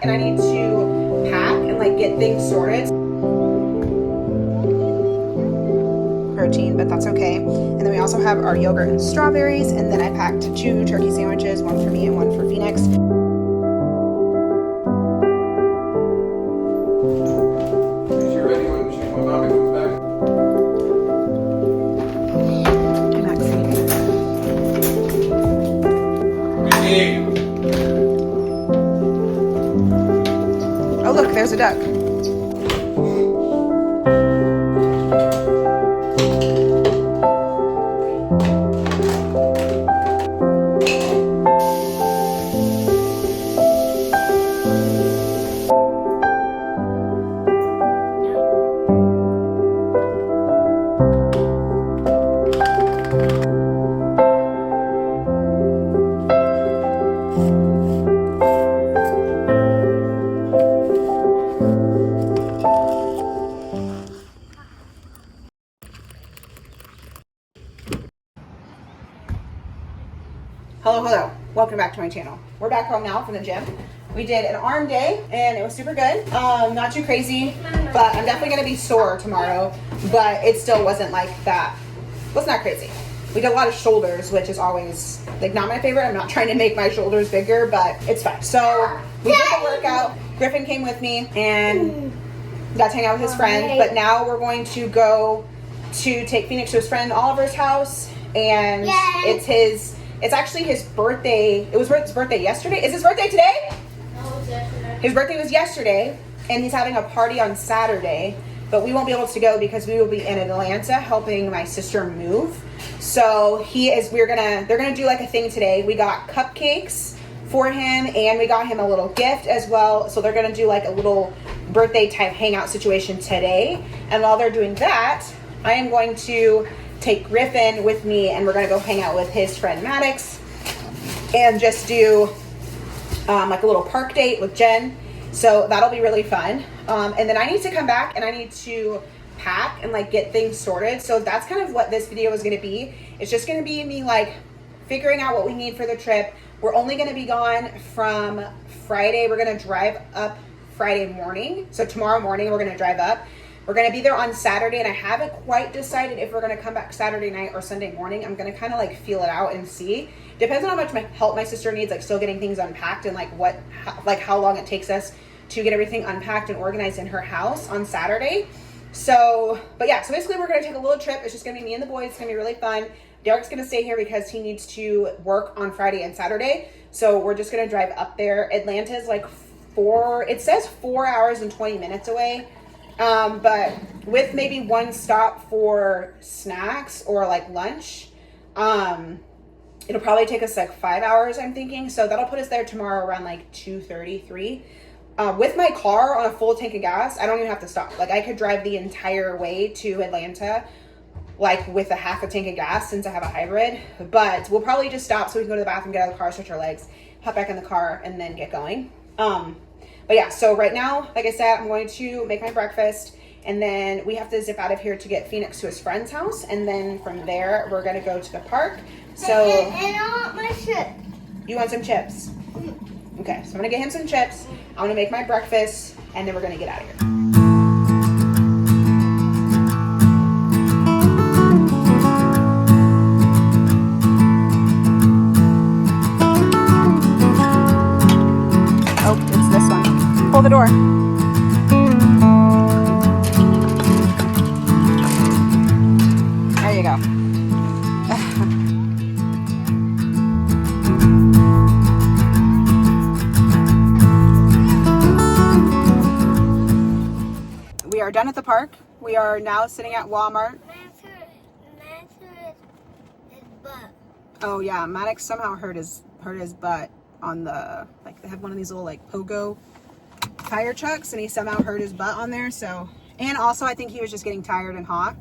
And I need to pack and like get things sorted. Protein, but that's okay. And then we also have our yogurt and strawberries. And then I packed 2 turkey sandwiches, one for me and one for Phoenix. If you're ready when mommy comes back. Hey, Maxie. Oh, look, there's a duck. Hello, welcome back to my channel. We're back home now from the gym. We did an arm day and it was super good. Not too crazy, but I'm definitely gonna be sore tomorrow, but it still wasn't like that. Wasn't that crazy. We did a lot of shoulders, which is always like not my favorite. I'm not trying to make my shoulders bigger, but it's fine. So we did the workout. Griffin came with me and got to hang out with his friend, but now we're going to go to take Phoenix to his friend Oliver's house, and it's actually his birthday. It was his birthday yesterday. Is his birthday today? No, it was yesterday. His birthday was yesterday, and he's having a party on Saturday, but we won't be able to go because we will be in Atlanta helping my sister move. So they're gonna do like a thing today. We got cupcakes for him, and we got him a little gift as well. So they're gonna do like a little birthday type hangout situation today. And while they're doing that, I am going to take Griffin with me, and we're gonna go hang out with his friend Maddox and just do like a little park date with Jen. So that'll be really fun. And then I need to come back and I need to pack and like get things sorted. So that's kind of what this video is gonna be. It's just gonna be me like figuring out what we need for the trip. We're only gonna be gone from Friday. We're gonna drive up Friday morning. So tomorrow morning we're gonna drive up. We're going to be there on Saturday, and I haven't quite decided if we're going to come back Saturday night or Sunday morning. I'm going to kind of like feel it out and see. Depends on how much help my sister needs, like still getting things unpacked and how long it takes us to get everything unpacked and organized in her house on Saturday. So basically we're going to take a little trip. It's just going to be me and the boys. It's going to be really fun. Derek's going to stay here because he needs to work on Friday and Saturday. So we're just going to drive up there. Atlanta is like 4 hours and 20 minutes away. But with maybe one stop for snacks or like lunch, it'll probably take us like 5 hours, I'm thinking. So that'll put us there tomorrow around like 2:33. With my car on a full tank of gas, I don't even have to stop. Like I could drive the entire way to Atlanta, like with a half a tank of gas since I have a hybrid, but we'll probably just stop so we can go to the bathroom, get out of the car, stretch our legs, hop back in the car, and then get going. But yeah, so right now, like I said, I'm going to make my breakfast, and then we have to zip out of here to get Phoenix to his friend's house, and then from there, we're going to go to the park. So, And I want my chips. You want some chips? Okay, so I'm going to get him some chips. I'm going to make my breakfast, and then we're going to get out of here. Oh, it's this one. Pull the door. There you go. We are done at the park. We are now sitting at Walmart. His butt. Oh yeah, Maddox somehow hurt his butt on the, like they have one of these little like pogo tire chucks, and he somehow hurt his butt on there. So, and also I think he was just getting tired and hot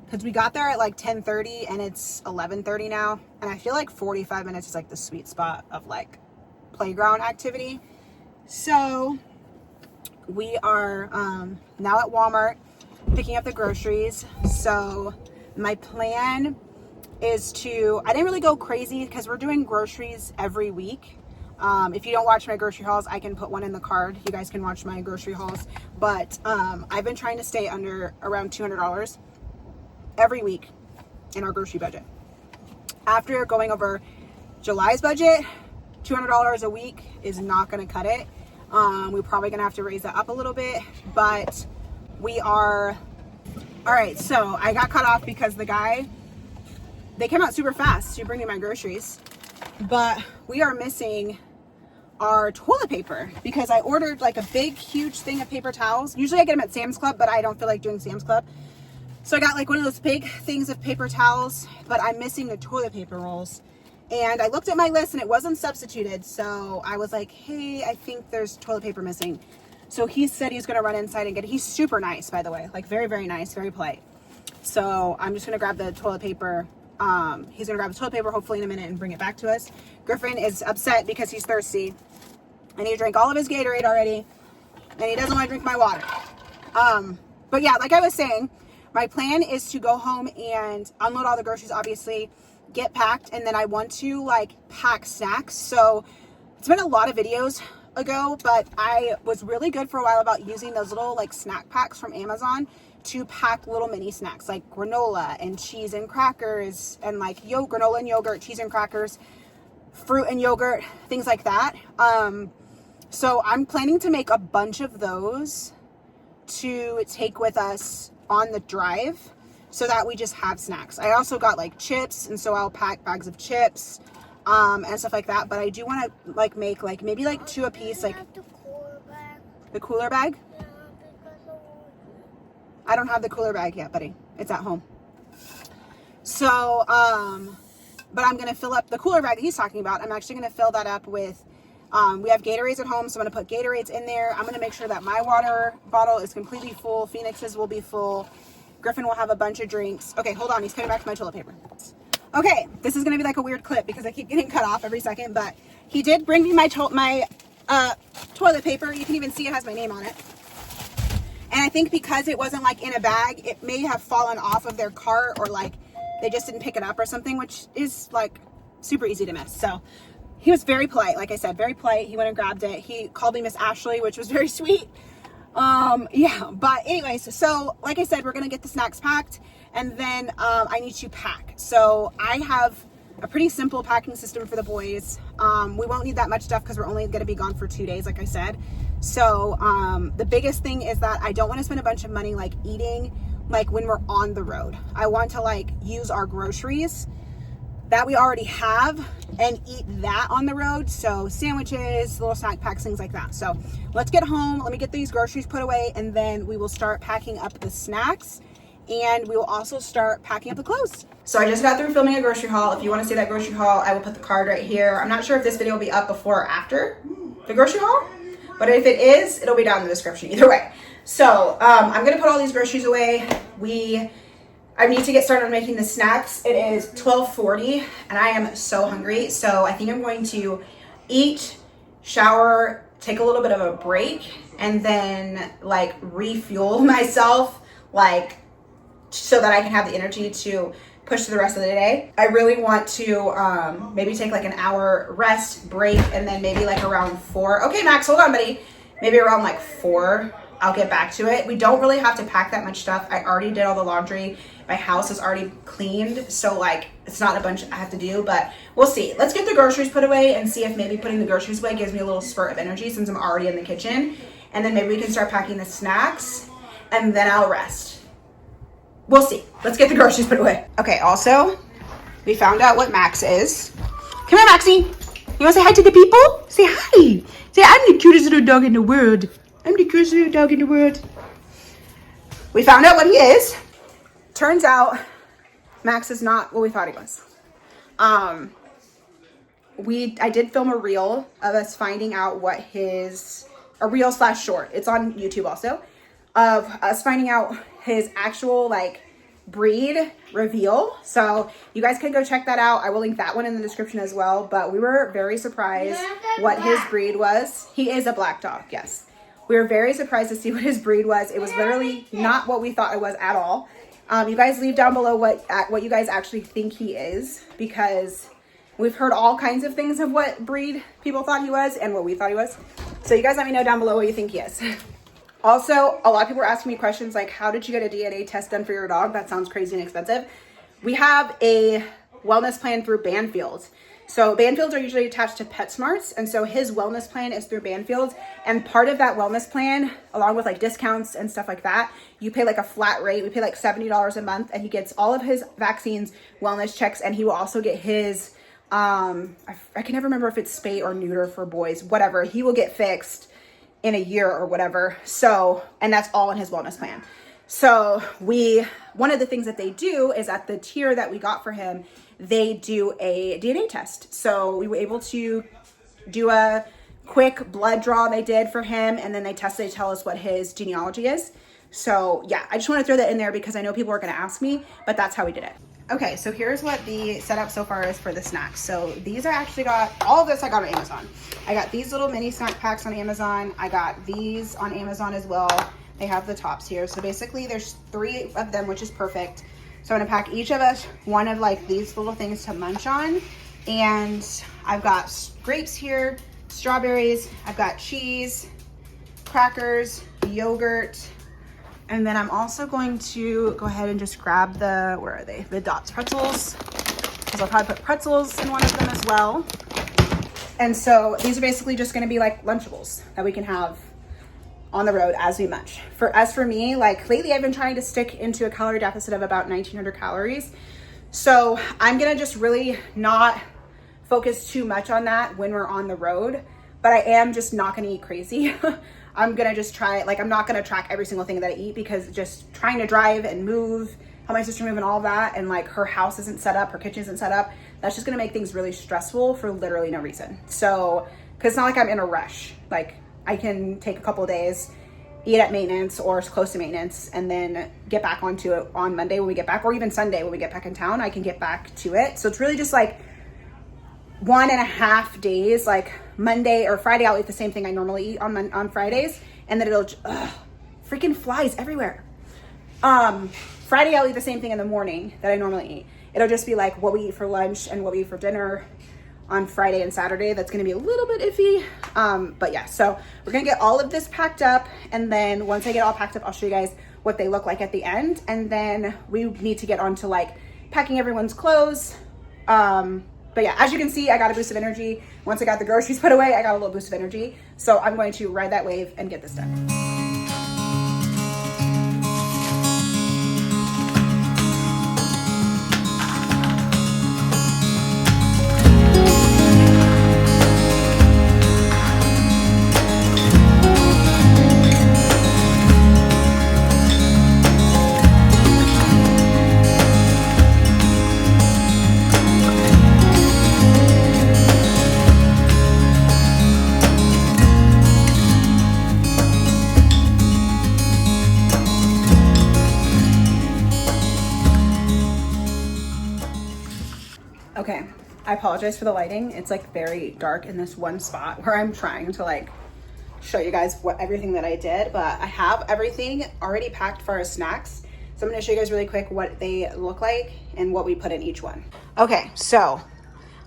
because we got there at like 10:30 and it's 11:30 now, and I feel like 45 minutes is like the sweet spot of like playground activity. So we are now at Walmart picking up the groceries. So my plan is to, I didn't really go crazy because we're doing groceries every week. If you don't watch my grocery hauls, I can put one in the card. You guys can watch my grocery hauls. But I've been trying to stay under around $200 every week in our grocery budget. After going over July's budget, $200 a week is not going to cut it. We're probably going to have to raise that up a little bit, but we are... All right, so I got cut off because they came out super fast to bring me my groceries, but we are missing our toilet paper because I ordered like a big, huge thing of paper towels. Usually I get them at Sam's Club, but I don't feel like doing Sam's Club. So I got like one of those big things of paper towels, but I'm missing the toilet paper rolls. And I looked at my list and it wasn't substituted. So I was like, hey, I think there's toilet paper missing. So he said he's going to run inside and get it. He's super nice, by the way, like very, very nice, very polite. So I'm just going to grab the toilet paper. He's going to grab the toilet paper hopefully in a minute and bring it back to us. Griffin is upset because he's thirsty and he drank all of his Gatorade already and he doesn't want to drink my water. But yeah, like I was saying, my plan is to go home and unload all the groceries, obviously, get packed, and then I want to like pack snacks. So it's been a lot of videos ago, but I was really good for a while about using those little like snack packs from Amazon to pack little mini snacks like granola and cheese and crackers and like granola and yogurt, cheese and crackers, fruit and yogurt, things like that. So I'm planning to make a bunch of those to take with us on the drive so that we just have snacks. I also got like chips, and so I'll pack bags of chips and stuff like that. But I do want to like make like maybe like 2 a piece, like the cooler bag. Yeah, because I want I don't have the cooler bag yet, buddy. It's at home. So, but I'm going to fill up the cooler bag that he's talking about. I'm actually going to fill that up with, we have Gatorades at home, so I'm going to put Gatorades in there. I'm going to make sure that my water bottle is completely full. Phoenix's will be full. Griffin will have a bunch of drinks. Okay, hold on. He's coming back to my toilet paper. Okay, this is going to be like a weird clip because I keep getting cut off every second, but he did bring me my toilet paper. You can even see it has my name on it. And I think because it wasn't like in a bag, it may have fallen off of their cart, or like they just didn't pick it up or something, which is like super easy to miss. So he was very polite. Like I said, very polite. He went and grabbed it. He called me Miss Ashley, which was very sweet. Yeah, but anyways, so like I said, we're going to get the snacks packed, and then I need to pack. So I have a pretty simple packing system for the boys. We won't need that much stuff because we're only going to be gone for 2 days, like I said. So the biggest thing is that I don't want to spend a bunch of money like eating like when we're on the road. I want to like use our groceries that we already have and eat that on the road. So sandwiches, little snack packs, things like that. So let's get home. Let me get these groceries put away, and then we will start packing up the snacks, and we will also start packing up the clothes. So I just got through filming a grocery haul. If you want to see that grocery haul, I will put the card right here. I'm not sure if this video will be up before or after the grocery haul, but if it is, it'll be down in the description either way. So I'm gonna put all these groceries away. I need to get started on making the snacks. It is 12:40 and I am so hungry. So I think I'm going to eat, shower, take a little bit of a break, and then like refuel myself, like so that I can have the energy to push through the rest of the day. I really want to maybe take like an hour rest break, and then maybe like around 4. Okay, Max, hold on, buddy. Maybe around like 4, I'll get back to it. We don't really have to pack that much stuff. I already did all the laundry. My house is already cleaned, so like it's not a bunch I have to do, but we'll see. Let's get the groceries put away and see if maybe putting the groceries away gives me a little spurt of energy since I'm already in the kitchen. And then maybe we can start packing the snacks, and then I'll rest. We'll see. Let's get the groceries put away. Okay, also, we found out what Max is. Come here, Maxie. You want to say hi to the people? Say hi. Say, I'm the cutest little dog in the world. I'm the cutest little dog in the world. We found out what he is. Turns out, Max is not what we thought he was. I did film a reel of us finding out what a reel / short. It's on YouTube also. Of us finding out his actual like breed reveal. So you guys can go check that out. I will link that one in the description as well. But we were very surprised what his breed was. He is a black dog, yes. We were very surprised to see what his breed was. It was literally not what we thought it was at all. You guys leave down below what you guys actually think he is, because We've heard all kinds of things of what breed people thought he was and what we thought he was. So you guys let me know down below what you think he is. Also, a lot of people were asking me questions like, how did you get a DNA test done for your dog? That sounds crazy and expensive. We have a wellness plan through Banfield. So Banfields are usually attached to PetSmarts. And so his wellness plan is through Banfield. And part of that wellness plan, along with like discounts and stuff like that, you pay like a flat rate. We pay like $70 a month, and he gets all of his vaccines, wellness checks, and he will also get his, I can never remember if it's spay or neuter for boys, whatever. He will get fixed in a year or whatever. So, and that's all in his wellness plan. So one of the things that they do is at the tier that we got for him, they do a DNA test. So we were able to do a quick blood draw they did for him, and then they tell us what his genealogy is. So yeah, I just want to throw that in there because I know people are going to ask me, but that's how we did it. Okay, so here's what the setup so far is for the snacks. So these I actually got, all of this I got on Amazon. I got these little mini snack packs on Amazon. I got these on Amazon as well. They have the tops here. So basically there's 3 of them, which is perfect. So I'm gonna pack each of us one of like these little things to munch on. And I've got grapes here, strawberries, I've got cheese, crackers, yogurt, and then I'm also going to go ahead and just grab the, where are they? The Dots pretzels, because I'll probably put pretzels in one of them as well. And so these are basically just gonna be like Lunchables that we can have on the road as we munch. For me, like lately I've been trying to stick into a calorie deficit of about 1900 calories. So I'm gonna just really not focus too much on that when we're on the road, but I am just not gonna eat crazy. I'm gonna just try, like I'm not gonna track every single thing that I eat, because just trying to drive and move, help my sister move and all that, and like her house isn't set up, her kitchen isn't set up, that's just gonna make things really stressful for literally no reason. So, cause it's not like I'm in a rush. Like I can take a couple of days, eat at maintenance or close to maintenance, and then get back onto it on Monday when we get back, or even Sunday when we get back in town, I can get back to it. So it's really just like 1.5 days, like Monday or Friday, I'll eat the same thing I normally eat on Fridays, and then it'll, freaking flies everywhere. Friday, I'll eat the same thing in the morning that I normally eat. It'll just be like what we eat for lunch and what we eat for dinner on Friday and Saturday. That's gonna be a little bit iffy. But yeah, so we're gonna get all of this packed up, and then once I get all packed up, I'll show you guys what they look like at the end. And then we need to get on to like packing everyone's clothes. But yeah, as you can see, I got a boost of energy. Once I got the groceries put away, I got a little boost of energy. So I'm going to ride that wave and get this done. Okay, I apologize for the lighting. It's like very dark in this one spot where I'm trying to like show you guys everything that I did, but I have everything already packed for our snacks. So I'm gonna show you guys really quick what they look like and what we put in each one. Okay, so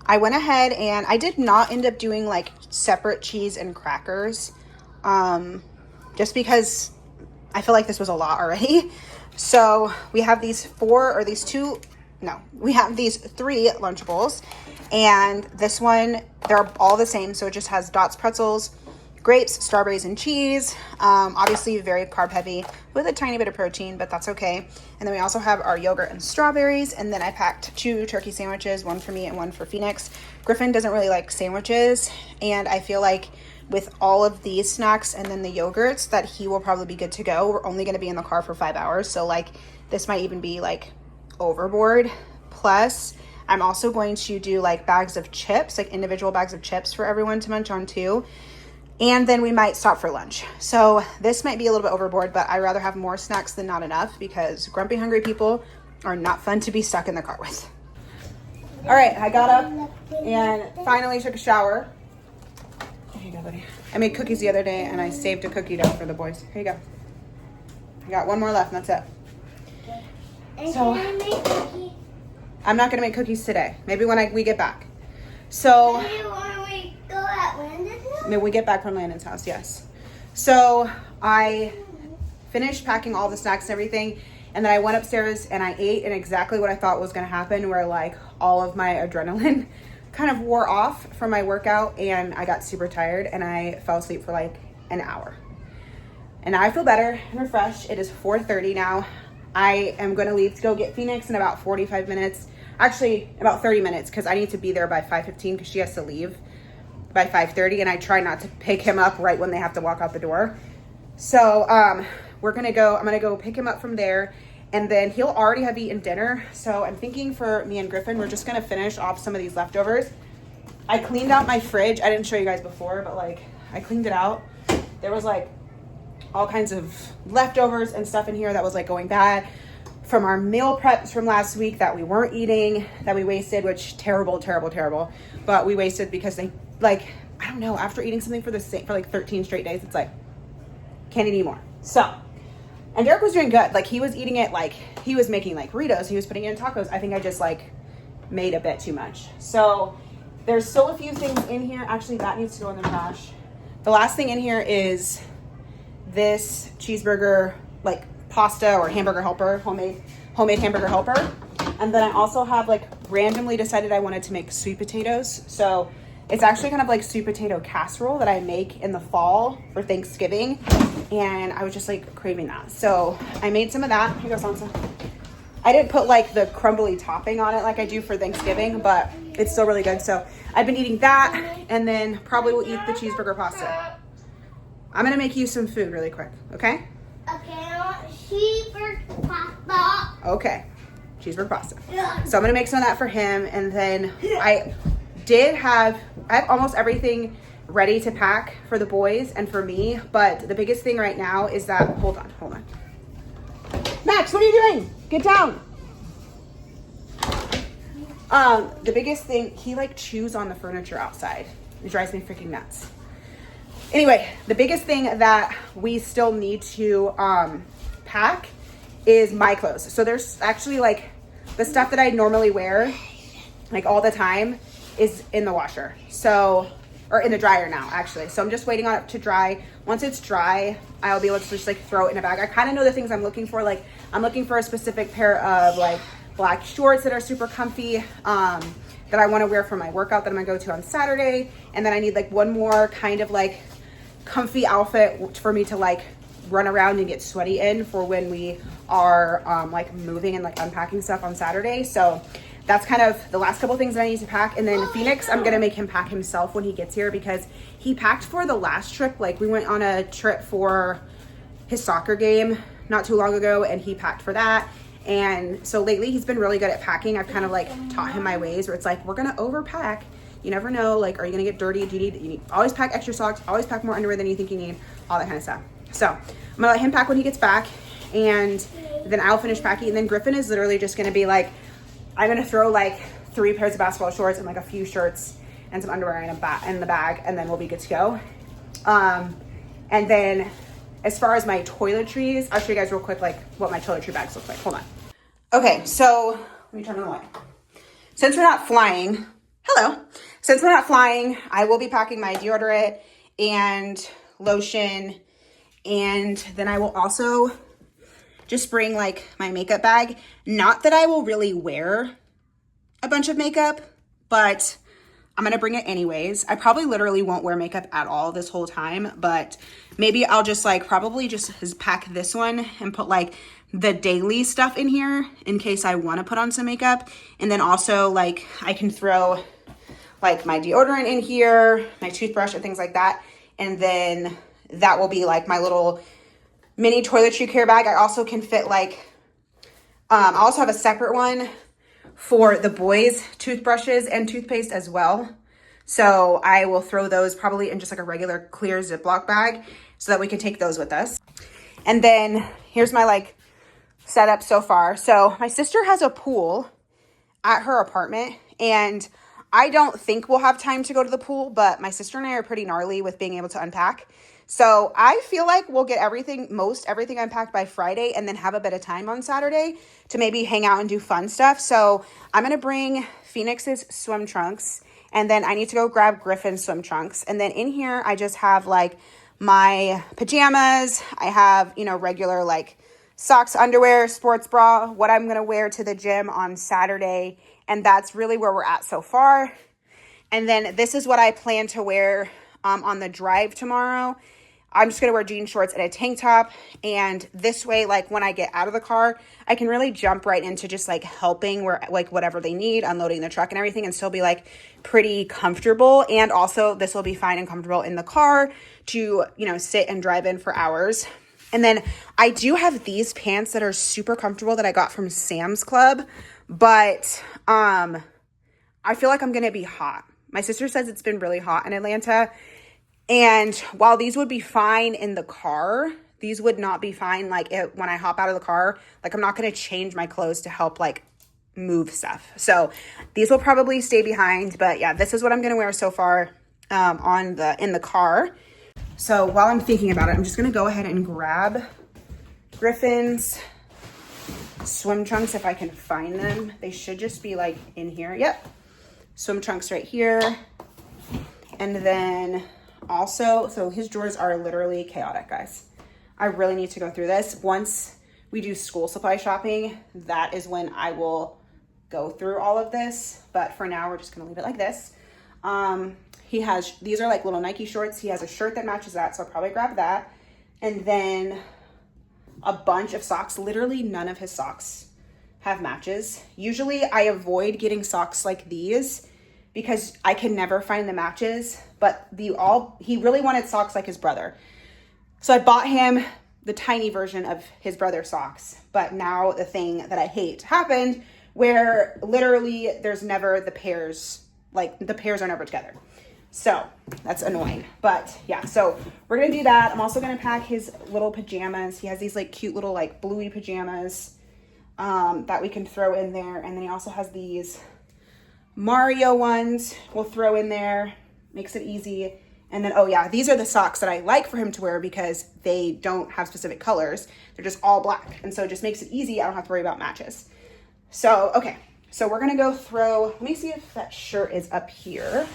I went ahead and I did not end up doing like separate cheese and crackers, just because I feel like this was a lot already. So we have these we have these 3 Lunchables, and this one, they're all the same. So it just has Dots pretzels, grapes, strawberries, and cheese. Obviously very carb heavy with a tiny bit of protein, but that's okay. And then we also have our yogurt and strawberries. And then I packed 2 turkey sandwiches, one for me and one for Phoenix. Griffin doesn't really like sandwiches, and I feel like with all of these snacks and then the yogurts that he will probably be good to go. We're only going to be in the car for 5 hours. So like this might even be like overboard. Plus I'm also going to do like bags of chips, like individual bags of chips for everyone to munch on too. And then we might stop for lunch. So this might be a little bit overboard, but I'd rather have more snacks than not enough, because grumpy, hungry people are not fun to be stuck in the car with. All right, I got up and finally took a shower. Here you go, buddy. I made cookies the other day and I saved a cookie dough for the boys. Here you go. I got one more left and that's it. And So can I make cookies? I'm not gonna make cookies today. Maybe when we get back. So Maybe when we go at Landon's house? maybe we get back from Landon's house, yes. So I finished packing all the snacks and everything, and then I went upstairs and I ate, and exactly what I thought was gonna happen, where like all of my adrenaline kind of wore off from my workout, and I got super tired and I fell asleep for like an hour. And now I feel better and refreshed. It is 4:30 now. I am gonna leave to go get Phoenix in about 45 minutes. Actually, about 30 minutes, because I need to be there by 5:15 because she has to leave by 5:30, and I try not to pick him up right when they have to walk out the door. So I'm gonna go pick him up from there, and then he'll already have eaten dinner. So I'm thinking for me and Griffin, we're just gonna finish off some of these leftovers. I cleaned out my fridge. I didn't show you guys before, but like I cleaned it out. There was like all kinds of leftovers and stuff in here that was like going bad from our meal preps from last week that we weren't eating, that we wasted, which terrible, but we wasted because they like, I don't know, after eating something for like 13 straight days, it's like can't eat anymore. So, and Derek was doing good. Like he was eating it, like he was making like burritos, he was putting it in tacos. I think I just like made a bit too much. So there's still a few things in here. Actually, that needs to go in the trash. The last thing in here is this cheeseburger, like pasta or hamburger helper, homemade hamburger helper. And then I also have like randomly decided I wanted to make sweet potatoes. So it's actually kind of like sweet potato casserole that I make in the fall for Thanksgiving. And I was just like craving that. So I made some of that. Here goes Sansa. I didn't put like the crumbly topping on it like I do for Thanksgiving, but it's still really good. So I've been eating that, and then probably will eat the cheeseburger pasta. I'm gonna make you some food really quick, okay? Okay, I want cheeseburger pasta. Okay, cheeseburger pasta. Yeah. So I'm gonna make some of that for him, and then I have almost everything ready to pack for the boys and for me, but the biggest thing right now is that, hold on. Max, what are you doing? Get down. The biggest thing, he like chews on the furniture outside. It drives me freaking nuts. Anyway, the biggest thing that we still need to pack is my clothes. So there's actually like the stuff that I normally wear like all the time is in the washer. So, or in the dryer now actually. So I'm just waiting on it to dry. Once it's dry, I'll be able to just like throw it in a bag. I kind of know the things I'm looking for. Like I'm looking for a specific pair of like black shorts that are super comfy, that I want to wear for my workout that I'm gonna go to on Saturday. And then I need like one more kind of like comfy outfit for me to like run around and get sweaty in for when we are like moving and like unpacking stuff on Saturday. So that's kind of the last couple things that I need to pack. And then Phoenix, I'm gonna make him pack himself when he gets here, because he packed for the last trip. Like we went on a trip for his soccer game not too long ago, and he packed for that. And so lately he's been really good at packing. I've kind of like taught him my ways, where it's like, we're gonna overpack. You never know, like, are you gonna get dirty? Do you need always pack extra socks, always pack more underwear than you think you need, all that kind of stuff. So I'm gonna let him pack when he gets back, and then I'll finish packing. And then Griffin is literally just gonna be like, I'm gonna throw like 3 pairs of basketball shorts and like a few shirts and some underwear in the bag, and then we'll be good to go. And then as far as my toiletries, I'll show you guys real quick like what my toiletry bags look like. Hold on. Okay, so let me turn on the light. Since we're not flying, I will be packing my deodorant and lotion, and then I will also just bring like my makeup bag. Not that I will really wear a bunch of makeup, but I'm gonna bring it anyways. I probably literally won't wear makeup at all this whole time, but maybe I'll just like probably just pack this one and put like the daily stuff in here in case I want to put on some makeup. And then also like I can throw like my deodorant in here, my toothbrush and things like that. And then that will be like my little mini toiletry care bag. I also can fit like, I also have a separate one for the boys' toothbrushes and toothpaste as well. So I will throw those probably in just like a regular clear Ziploc bag so that we can take those with us. And then here's my like setup so far. So my sister has a pool at her apartment, and I don't think we'll have time to go to the pool, but my sister and I are pretty gnarly with being able to unpack. So I feel like we'll get everything unpacked by Friday, and then have a bit of time on Saturday to maybe hang out and do fun stuff. So I'm going to bring Phoenix's swim trunks And then I need to go grab Griffin swim trunks. And then in here, I just have like my pajamas. I have, you know, regular like socks, underwear, sports bra, what I'm going to wear to the gym on Saturday. And that's really where we're at so far. And then this is what I plan to wear on the drive tomorrow. I'm just going to wear jean shorts and a tank top. And this way, like when I get out of the car, I can really jump right into just like helping where like whatever they need, unloading the truck and everything, and still be like pretty comfortable. And also this will be fine and comfortable in the car to, you know, sit and drive in for hours. And then I do have these pants that are super comfortable that I got from Sam's Club, but I feel like I'm going to be hot. My sister says it's been really hot in Atlanta. And while these would be fine in the car, these would not be fine like when I hop out of the car. Like I'm not going to change my clothes to help like move stuff. So these will probably stay behind. But yeah, this is what I'm going to wear so far in the car. So while I'm thinking about it, I'm just going to go ahead and grab Griffin's swim trunks if I can find them. They should just be like in here. Yep. Swim trunks right here. And then also, so his drawers are literally chaotic, guys. I really need to go through this. Once we do school supply shopping, that is when I will go through all of this. But for now, we're just going to leave it like this. These are like little Nike shorts. He has a shirt that matches that, so I'll probably grab that. And then a bunch of socks. Literally none of his socks have matches. Usually I avoid getting socks like these because I can never find the matches, but he really wanted socks like his brother. So I bought him the tiny version of his brother's socks. But now the thing that I hate happened where literally there's never the pairs, like the pairs are never together. So that's annoying. But yeah, so we're going to do that. I'm also going to pack his little pajamas. He has these like cute little like bluey pajamas that we can throw in there. And then he also has these Mario ones we'll throw in there. Makes it easy. And then, oh yeah, these are the socks that I like for him to wear because they don't have specific colors. They're just all black. And so it just makes it easy. I don't have to worry about matches. So, okay. So we're going to go throw, let me see if that shirt is up here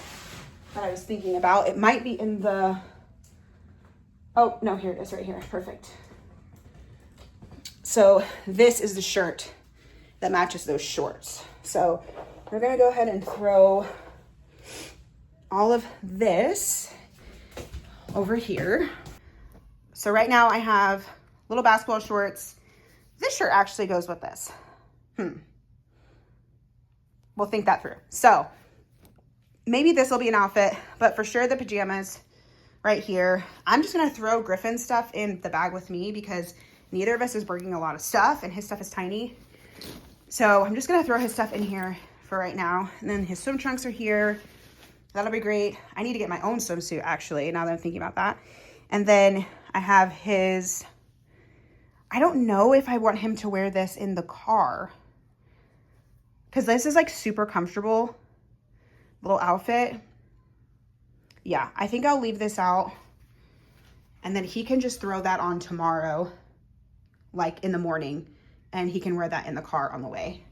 that I was thinking about. It might be in the, oh no, here it is right here. Perfect. So this is the shirt that matches those shorts. So we're going to go ahead and throw all of this over here. So right now I have little basketball shorts. This shirt actually goes with this. We'll think that through. So maybe this will be an outfit, but for sure the pajamas right here. I'm just going to throw Griffin's stuff in the bag with me because neither of us is bringing a lot of stuff and his stuff is tiny. So I'm just going to throw his stuff in here for right now. And then his swim trunks are here. That'll be great. I need to get my own swimsuit actually, now that I'm thinking about that. And then I have his, I don't know if I want him to wear this in the car because this is like super comfortable little outfit. Yeah, I think I'll leave this out and then he can just throw that on tomorrow, like in the morning, and he can wear that in the car on the way.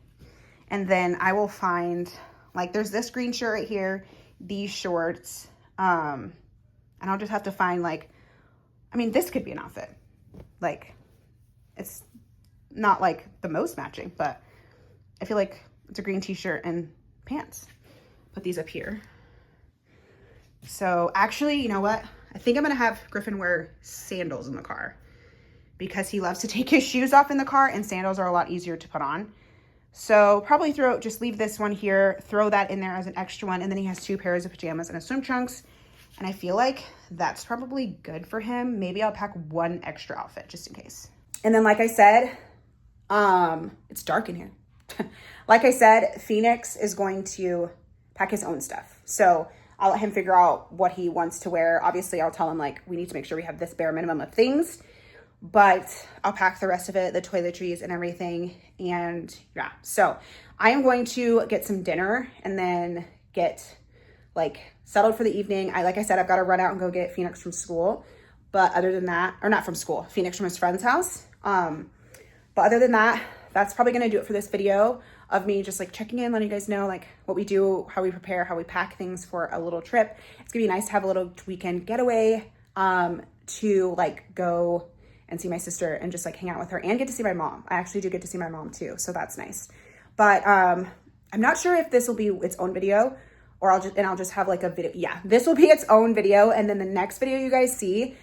And then I will find, like there's this green shirt right here, these shorts, and I'll just have to find like, I mean, this could be an outfit. Like, it's not like the most matching, but I feel like it's a green t-shirt and pants. Put these up here. So actually, you know what? I think I'm gonna have Griffin wear sandals in the car because he loves to take his shoes off in the car and sandals are a lot easier to put on. So probably just leave this one here, throw that in there as an extra one. And then he has 2 pairs of pajamas and a swim trunks. And I feel like that's probably good for him. Maybe I'll pack 1 extra outfit just in case. And then like I said, it's dark in here. Like I said, Phoenix is going to pack his own stuff. So I'll let him figure out what he wants to wear. Obviously I'll tell him like, we need to make sure we have this bare minimum of things. But I'll pack the rest of it, the toiletries and everything. And yeah, so I am going to get some dinner and then get like settled for the evening. Like I said, I've got to run out and go get Phoenix from school. But other than that, or not from school, Phoenix from his friend's house. But other than that, that's probably going to do it for this video. of me just like checking in, letting you guys know like what we do, how we prepare, how we pack things for a little trip. It's gonna be nice to have a little weekend getaway to like go and see my sister and just like hang out with her and get to see my mom. I actually do get to see my mom too, so that's nice. But I'm not sure if this will be its own video or I'll just have like a video. Yeah, this will be its own video, and then the next video you guys see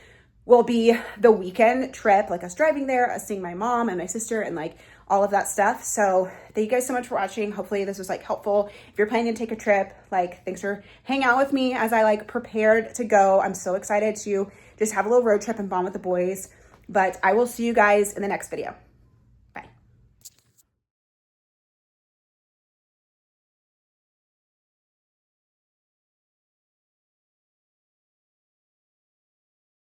will be the weekend trip, like us driving there, us seeing my mom and my sister and like all of that stuff. So thank you guys so much for watching. Hopefully this was like helpful. If you're planning to take a trip, like thanks for hanging out with me as I like prepared to go. I'm so excited to just have a little road trip and bond with the boys. But I will see you guys in the next video.